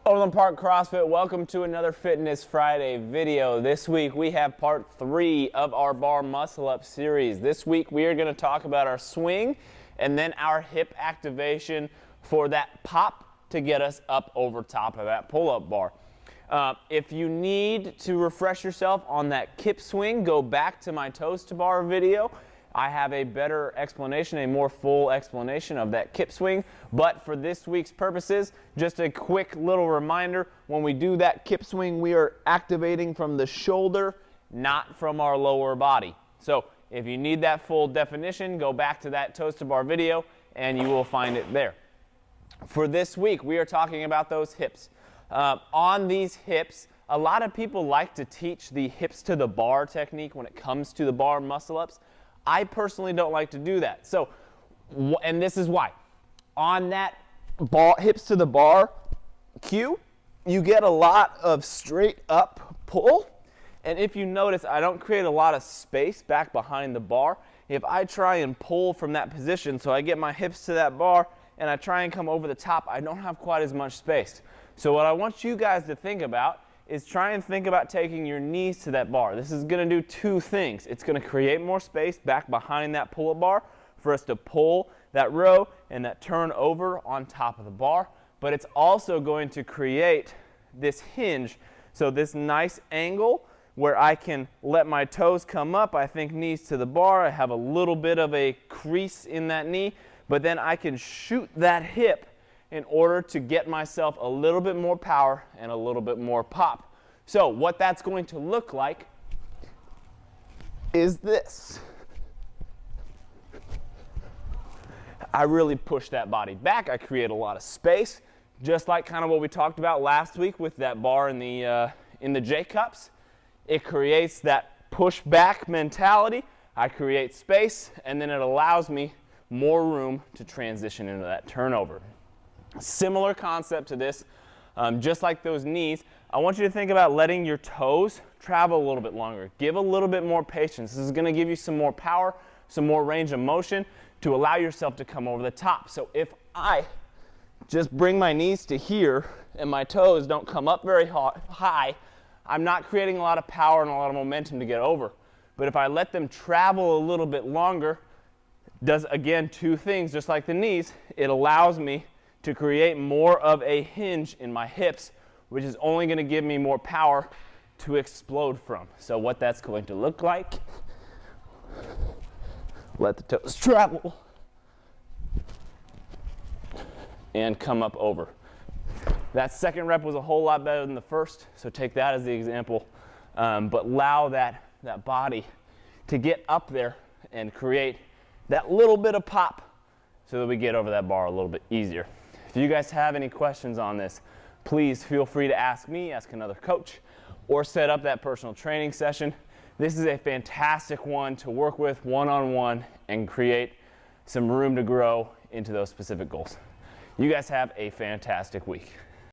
Overland Park CrossFit, welcome to another Fitness Friday video. This week we have part 3 of our bar muscle up series. This week we are going to talk about our swing and then our hip activation for that pop to get us up over top of that pull-up bar. If you need to refresh yourself on that kip swing, go back to my toes to bar video. I have a better explanation, a more full explanation of that kip swing. But for this week's purposes, just a quick little reminder, when we do that kip swing, we are activating from the shoulder, not from our lower body. So if you need that full definition, go back to that toes to bar video and you will find it there. For this week, we are talking about those hips. On these hips, a lot of people like to teach the hips to the bar technique when it comes to the bar muscle ups. I personally don't like to do that. So, and this is why. On that hips to the bar cue, you get a lot of straight up pull. And if you notice, I don't create a lot of space back behind the bar. If I try and pull from that position, so I get my hips to that bar and I try and come over the top, I don't have quite as much space. So what I want you guys to think about is try and think about taking your knees to that bar. This is going to do two things. It's going to create more space back behind that pull-up bar for us to pull that row and that turn over on top of the bar, but it's also going to create this hinge, so this nice angle where I can let my toes come up. I think knees to the bar. I have a little bit of a crease in that knee, but then I can shoot that hip in order to get myself a little bit more power and a little bit more pop. So what that's going to look like is this. I really push that body back. I create a lot of space, just like kind of what we talked about last week with that bar in the J-cups. It creates that push back mentality. I create space, and then it allows me more room to transition into that turnover. Similar concept to this, just like those knees, I want you to think about letting your toes travel a little bit longer. Give a little bit more patience. This is going to give you some more power, some more range of motion to allow yourself to come over the top. So if I just bring my knees to here and my toes don't come up very high, I'm not creating a lot of power and a lot of momentum to get over. But if I let them travel a little bit longer, does again two things, just like the knees. It allows me to create more of a hinge in my hips, which is only going to give me more power to explode from. So what that's going to look like, let the toes travel and come up over. That second rep was a whole lot better than the first, so take that as the example. But allow that body to get up there and create that little bit of pop so that we get over that bar a little bit easier. If you guys have any questions on this, please feel free to ask me, ask another coach, or set up that personal training session. This is a fantastic one to work with one-on-one and create some room to grow into those specific goals. You guys have a fantastic week.